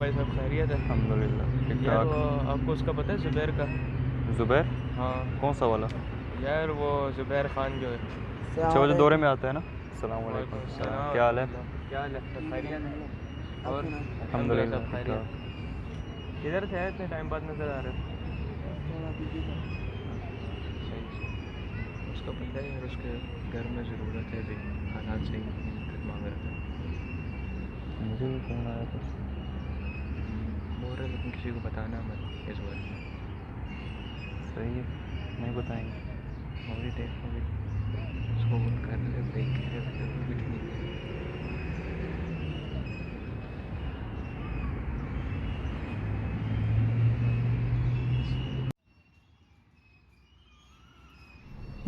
भाई सब खैरियत है। अल्हम्दुलिल्लाह ठीक यार वो ठाक। आपको उसका पता है ज़ुबैर का? ज़ुबैर? हाँ कौन सा वाला? यार वो ज़ुबैर खान जो है। अच्छा वो जो दौरे में आता है ना। अस्सलाम वालेकुम वालेकुम। अस्सलाम क्या हाल है? वरहमतुल्लाह। क्या हाल है, सब खैरियत है? और अल्हम्दुलिल्लाह अल्हम्दुलिल्लाह सब ठीक खैरियत। ठाक। किधर से है, इतने टाइम बाद नज़र आ रहे हो? सही सही। उसको पता है यार, उसके घर में ज़रूरत है अभी, हालात सही नहीं है, मदद मांग रहा था। मुझे भी फ़ोन आया था। बोल रहे लेकिन किसी को बताना मत इस बारे में। सही है, नहीं बताएंगे। और देखो अभी उसको कर ले ब्रेक, कह रहे थे वो भी ठीक है।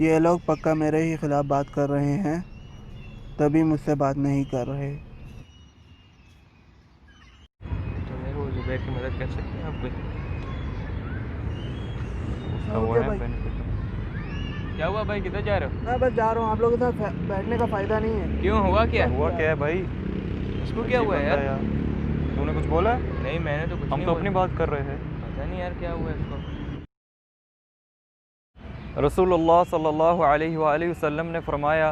ये लोग पक्का मेरे ही खिलाफ बात कर रहे हैं, तभी मुझसे बात नहीं कर रहे। तो यार वो ज़ुबैर की मदद कर सकते हैं आप कोई? उसका हो वो गया है भाई। बेनिफिट। क्या हुआ भाई, किधर जा रहे हो? मैं बस जा रहा हूँ, आप लोगों के साथ बैठने का फ़ायदा नहीं है। क्यों, हुआ क्या? हुआ क्या है भाई? इसको क्या अजीब हुआ है बंदा यार? है तूने कुछ बोला है? नहीं मैंने तो कुछ हम नहीं तो बोला। अपनी बात कर रहे हैं। पता नहीं यार क्या हुआ है इसको। रसूलुल्लाह सल्लल्लाहु अलैहि वसल्लम ने फरमाया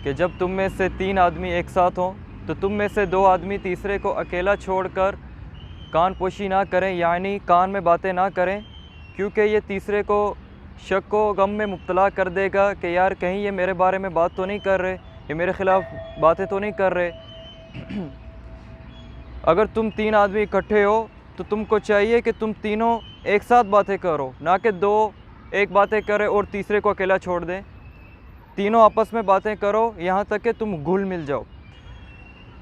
कि जब तुम में से 3 आदमी एक साथ हों तो तुम में से 2 आदमी तीसरे को अकेला छोड़कर कान पोशी ना करें, यानी कान में बातें ना करें, क्योंकि ये तीसरे को शक व गम में मुब्तला कर देगा कि यार कहीं ये मेरे बारे में बात तो नहीं कर रहे, ये मेरे ख़िलाफ़ बातें तो नहीं कर रहे। अगर तुम 3 आदमी इकट्ठे हो तो तुमको चाहिए कि तुम तीनों एक साथ बातें करो, ना कि 2 एक बातें करें और तीसरे को अकेला छोड़ दें। तीनों आपस में बातें करो यहाँ तक कि तुम घुल मिल जाओ।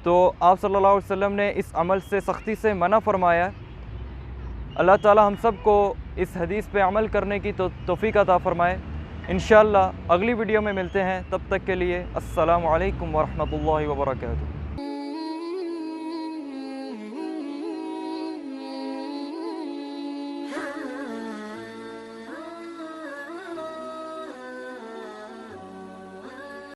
तो आप सल्लल्लाहु अलैहि वसल्लम ने इस अमल से सख्ती से मना फरमाया। अल्लाह ताला हम सब को इस हदीस पे अमल करने की तौफीक अता फ़रमाए। इंशाअल्लाह अगली वीडियो में मिलते हैं, तब तक के लिए अस्सलामु अलैकुम वरहमतुल्लाहि वबरकातुहू।